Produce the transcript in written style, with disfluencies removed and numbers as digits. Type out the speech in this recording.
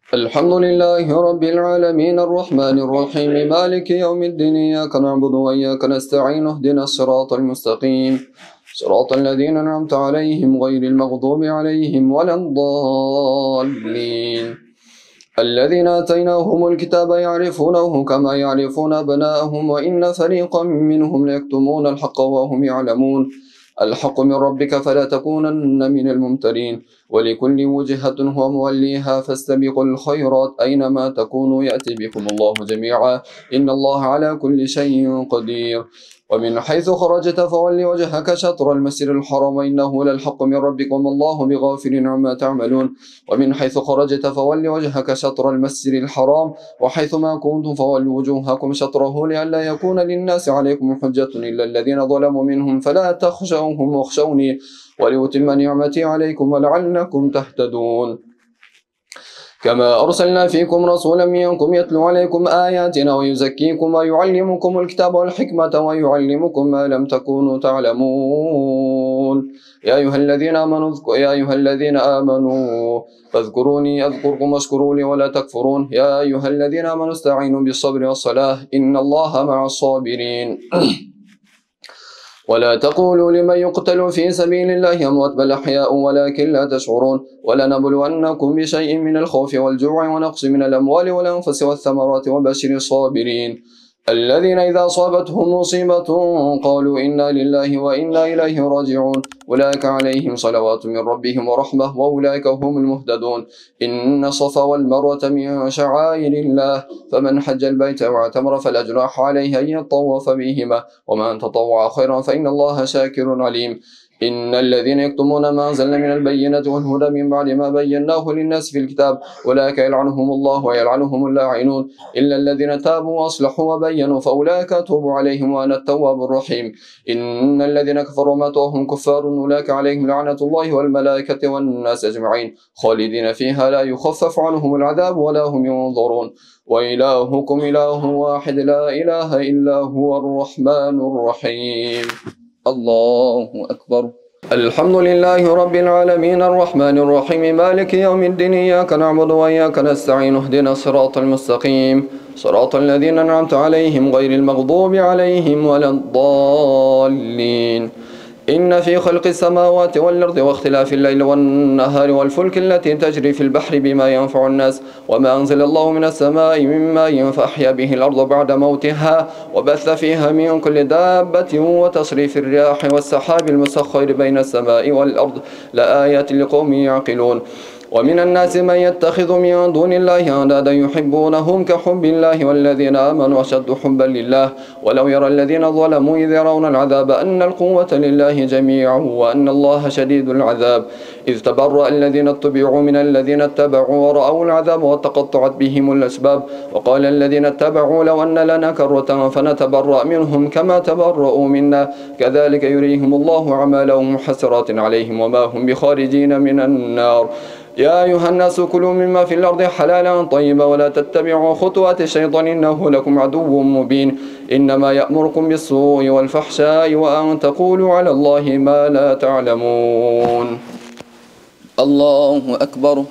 الحمد لله رب العالمين الرحمن الرحيم مالك يوم الدين إياك نعبد وإياك نستعين اهدنا الصراط المستقيم صراط الذين أنعمت عليهم غير المغضوب عليهم ولا الضالين الذين آتيناهم الكتاب يعرفونه كما يعرفون أبناءهم وإن فريقا منهم ليكتمون الحق وهم يعلمون الحق من ربك فلا تكونن من الممترين ولكل وجهة هو موليها فاستبقوا الخيرات أينما تكونوا يأتي بكم الله جميعا إن الله على كل شيء قدير ومن حيث خرجت فول وجهك شطر المسجد الحرام إنه للحق من ربكم الله بغافل عما تعملون ومن حيث خرجت فول وجهك شطر المسجد الحرام وحيث ما كنتم فولوا وجوهكم شطره لئلا يكون للناس عليكم حجة إلا الذين ظلموا منهم فلا تخشوهم واخشوني ولأتم نعمتي عليكم ولعلكم تهتدون كما أرسلنا فيكم رسولا منكم يتلو عليكم آياتنا ويزكيكم ويعلمكم الكتاب والحكمة ويعلمكم ما لم تكونوا تعلمون يا أيها الذين آمنوا فاذكروني أذكركم واشكروا لي ولا تكفرون يا أيها الذين آمنوا استعينوا بالصبر والصلاة إن الله مع الصابرين ولا تقولوا لمن يقتل في سبيل الله أموات بل أحياء ولكن لا تشعرون ولنبلونكم بشيء من الخوف والجوع ونقص من الأموال والأنفس والثمرات وبشر الصابرين الذين إذا أصابتهم مصيبة قالوا إنا لله وإنا إليه راجعون أولئك عليهم صلوات من ربهم ورحمة وأولئك هم المهتدون إن الصفا والمروة من شعائر الله فمن حج البيت واعتمر فلا جناح عليه أن يطوف بهما ومن تطوع خيرا فإن الله شاكر عليم إن الذين يكتمون ما أنزلنا من البينات والهدى من بعد ما بيناه للناس في الكتاب أولئك يلعنهم الله ويلعنهم اللاعنون إلا الذين تابوا وأصلحوا وبينوا فأولئك أتوب عليهم وأنا التواب الرحيم إن الذين كفروا ماتوا وهم كفار أولئك عليهم لعنة الله والملائكة والناس أجمعين خالدين فيها لا يخفف عنهم العذاب ولا هم ينظرون وإلهكم إله واحد لا إله إلا هو الرحمن الرحيم الله أكبر الحمد لله رب العالمين الرحمن الرحيم مالك يوم الدين إياك نعبد وإياك نستعين اهدنا الصراط المستقيم صراط الذين أنعمت عليهم غير المغضوب عليهم ولا الضالين إن في خلق السماوات والأرض واختلاف الليل والنهار والفلك التي تجري في البحر بما ينفع الناس وما أنزل الله من السماء من ماء فأحيا به الأرض بعد موتها وبث فيها من كل دابة وتصريف الرياح والسحاب المسخر بين السماء والأرض لآيات لقوم يعقلون ومن الناس من يتخذ من دون الله أندادا يحبونهم كحب الله والذين آمنوا أشد حبا لله ولو يرى الذين ظلموا إذ يرون العذاب أن القوة لله جميعا وأن الله شديد العذاب إذ تبرأ الذين اتبعوا من الذين اتبعوا ورأوا العذاب وتقطعت بهم الأسباب وقال الذين اتبعوا لو أن لنا كرة فنتبرأ منهم كما تبرؤوا منا كذلك يريهم الله أعمالهم حسرات عليهم وما هم بخارجين من النار يا أيها الناس كلوا مما في الأرض حلالا طيبا ولا تتبعوا خطوات الشيطان إنه لكم عدو مبين إنما يأمركم بالسوء والفحشاء وأن تقولوا على الله ما لا تعلمون الله أكبر